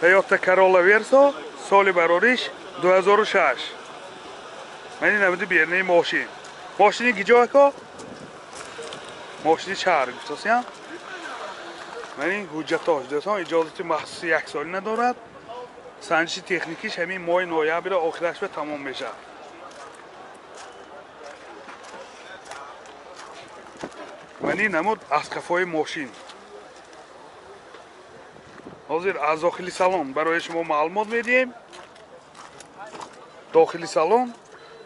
Toyota Corolla Verso соли барориш 2006. Мани намуди бернаи мошин. Мошини гиҷо ако? Мошини шаҳр гуфтасиям. Мани ҳуҷҷатош досон иҷозати махсуси 1 соли надорад. Санҷиши техникиш ҳамин моҳи ноябр охираш ба тамом мешавад. Мани намуд аз қафои мошин. ҳозир аз дохили салон барои шумо маълумот медиҳем. дохили салон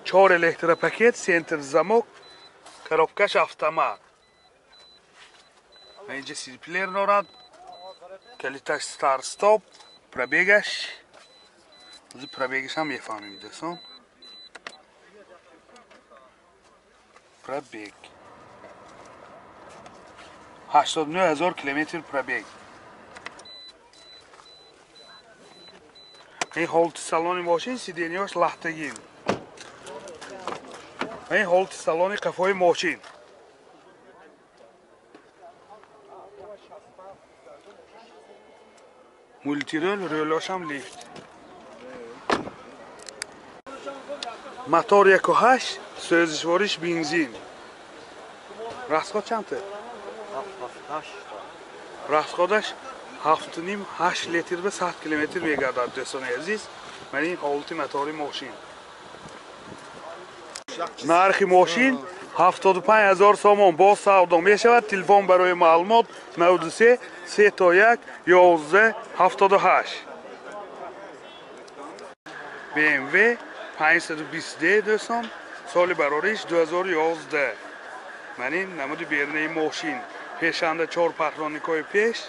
4 электропакет, сентр замок, коробкаш автомат. инҷа сидплер дорад, калиташ старт стоп, пробегаш. ҳозир пробегаш ҳам мефаҳмем досон. пробег 89 000 километр пробег. این حالت سالن ماشین سیدنیاش لختگی. این حالت سالن قفای ماشین. مولتی رول رولاش هم لیفت. موتور 1.8 سوزشوارش بنزین. راسخود چنده؟ 7.8. راسخودش 7.5-8 لیتر به 100 کیلومتر میگردد دوستان عزیز. من این حالت موتور ماشین. نرخ ماشین 75,000 سوم با سودا می شود. تلفن برای معلومات 93 321 11 78. BMW 520D دوستان سال برارش 2011. من این نمود بیرنه ماشین پیشنده 4 پخرانیکای پیش.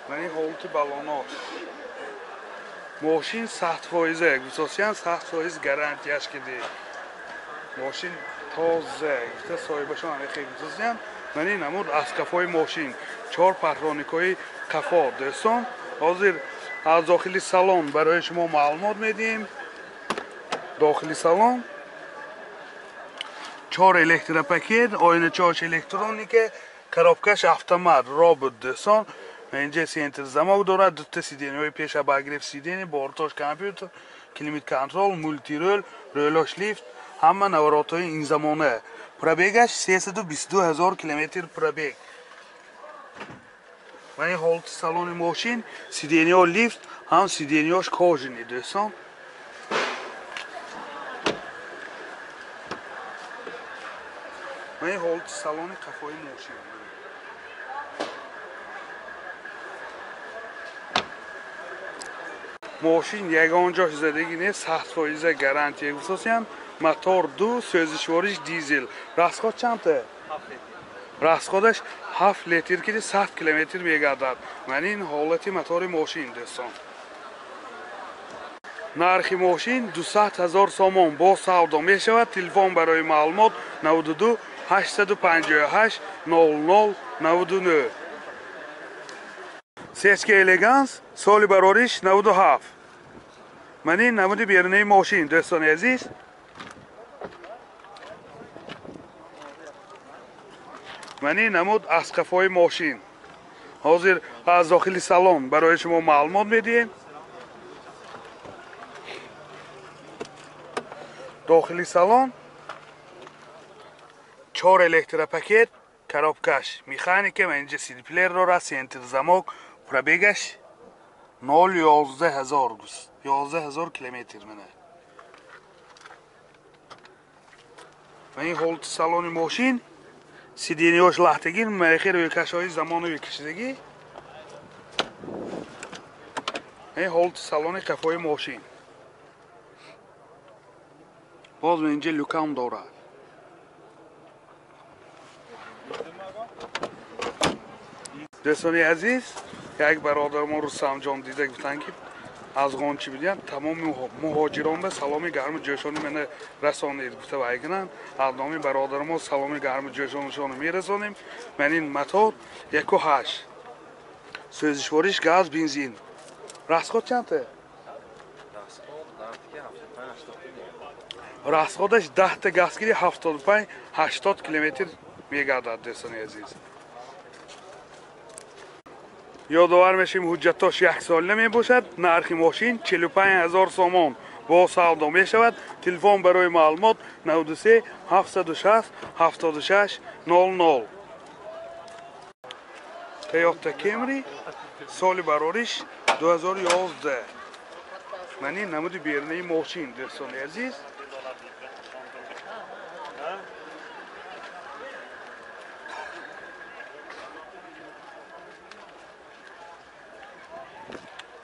من این حالت بالوناش ماشین 100% گوساسیان 100% گارانتیاش کده ماشین تازه گفته صاحبشون همه خیلی گوساسیان. من این نمود از کفای ماشین 4 پخرانیکای کفا دوستان. حاضر از داخلی سالن برای شما معلومات میدیم. داخلی سالن 4 الکتروپاکت، آینه چارچ الکترونیک، коробкаш автомат робот دوستان. اینجا سنتر زماک دارد. دو تا سیدنی های پیش با گرفت سیدنی، بارتاش کامپیوتر، کلیمیت کنترل، مولتی رول، رولاش لیفت، همه نورات های این زمانه. پرابیگش 322,000 کیلومتر پرابیگ. من این حالت سالن ماشین سیدنی ها لیفت هم سیدنی هاش کاژنی دوستان. من این حالت سالن قفای ماشین. ماشین یگان جاش زدگی نیست. 100% گارانتی گوساسیان. موتور 2 سوزشوارش دیزل. راسخود چنده؟ 7 لیتر. راسخودش 7 لیتر که 100 کیلومتر میگردد. من این حالت موتور ماشین دوستان. نرخ ماشین 200,000 سوم با سودا می شود. تلفن برای معلومات 92 858 00 99. سیسکه الگانس سال برارش 97. من این نمود بیرنه ماشین دوستان عزیز. من این نمود از قفای ماشین. حاضر از داخل سالن برای شما معلومات میدیم. داخل سالن 4 الکتروپاکت، коробкаш механика. من اینجا سیدی پلیر داره. سنتر زماک. پرابیگش 11,000 گوست 11,000 کیلومتر منه. و این حالت سالن ماشین سیدنی هاش لختگی مرخی روی کشای زمانوی کشیدگی. این حالت سالن قفای ماشین. باز من اینجا لوکام داره. دوستان عزیز یک برادر ما رستم جان دیده گفتن که از قانچی بیدین تمام مهاجران به سلامی گرم جوشانی من رسانید گفته بایگنن. از نامی برادر ما سلامی گرم جوشانشان میرسانیم. من این موتور 1.8 سوزشوارش گاز بنزین. راسخود چنده؟ راسخودش 10 تا گازگیری 75-80 کیلومتر میگردد دوستان عزیز. یادآور میشیم حجتاش 1 ساله میباشد. نرخ ماشین 45000 سومان با سودا می شود. تلفن برای معلومات 93 760 76 00. تویوتا کمری سال برارش 2011. منی نمود بیرنی ماشین دوستان عزیز.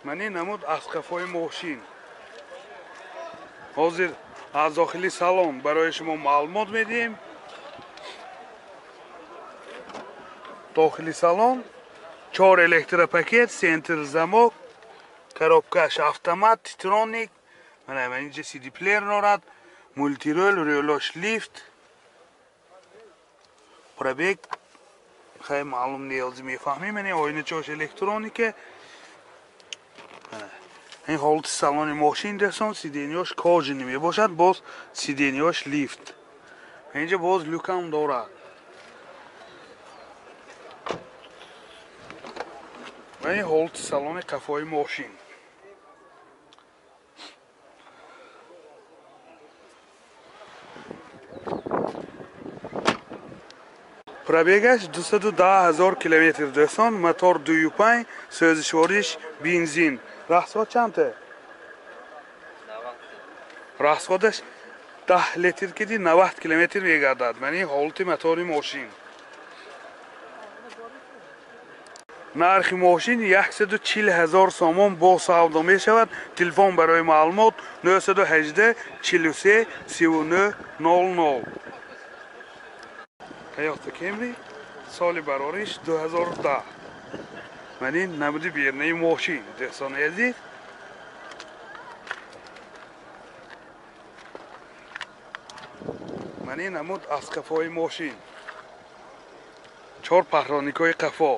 منی نمود از کفای ماشین. حاضر از داخلی سالن برای شما معلومات میدیم. داخلی سالن 4 الکترو پاکت، سنتر زمک، коробкаш автомат, تیترونیک. من اینجا سی دی پلیر دارد. مولتی رول، ریولوش لیفت. پرابیگ خیلی معلوم نیازی میفهمیم. من آینه چاش الکترونیکه. این حالت سالن ماشین دستان سیدینیاش کاجی نمی باشد. باز سیدینیاش لیفت. اینجا باز لوکم دارد. و این حالت سالن قفای ماشین. پرابیگش 210,000 کیلومتر دوستان. موتور 2.5 سوزشوارش بنزین. راسخود چنده؟ راسخودش 10 لیتر کدی 90 کیلومتر میگردد. من این حالت موتور ماشین. نرخ ماشین 140,000 سومان با سودا می شود. تلفن برای معلومات 918 43 39 00. تویوتا کمری سال برارش 2010. من این نمود بیرنی ماشین دوستان عزیز. من این نمود از قفای ماشین. 4 پهرانیکای قفا.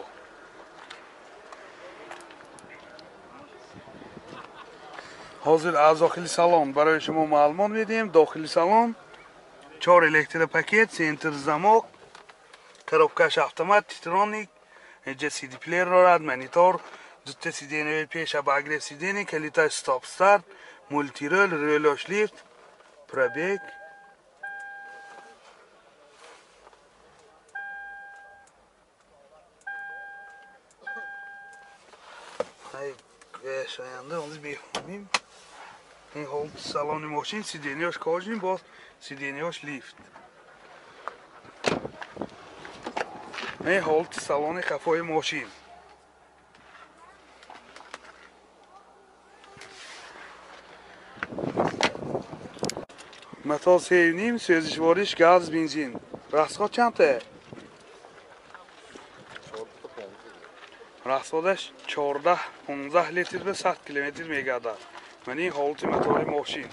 حاضر از داخلی سالن برای شما معلومات میدیم. داخلی سالن 4 الکترو پاکت، سنتر زمک، коробкаш автомат, تیترونیک. اینجا سی دی پلیر دارد. مانیتور، دوتا سیدینی پیش باگره سیدینی، کلیتا استاپ استارت، مولتی رول، ریولوش لیفت، پرابیگ. شاینده اونز بیفهمیم. این حالت سالن ماشین سیدینیاش کاجیم باز سیدینیاش لیفت. این حالت سالن قفای ماشین. موتور 3.5 سوزشوارش گاز بنزین. راسخود چنده؟ راسخودش 14-15 لیتر به 100 کیلومتر میگردد. من این حالت موتور ماشین.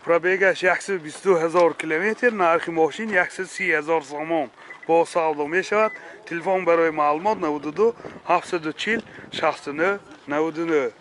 پرابیگش 122,000 کیلومتر. نرخ ماشین 130,000 سومان با سودا می شود. تلفن برای معلومات 92 740 69 99.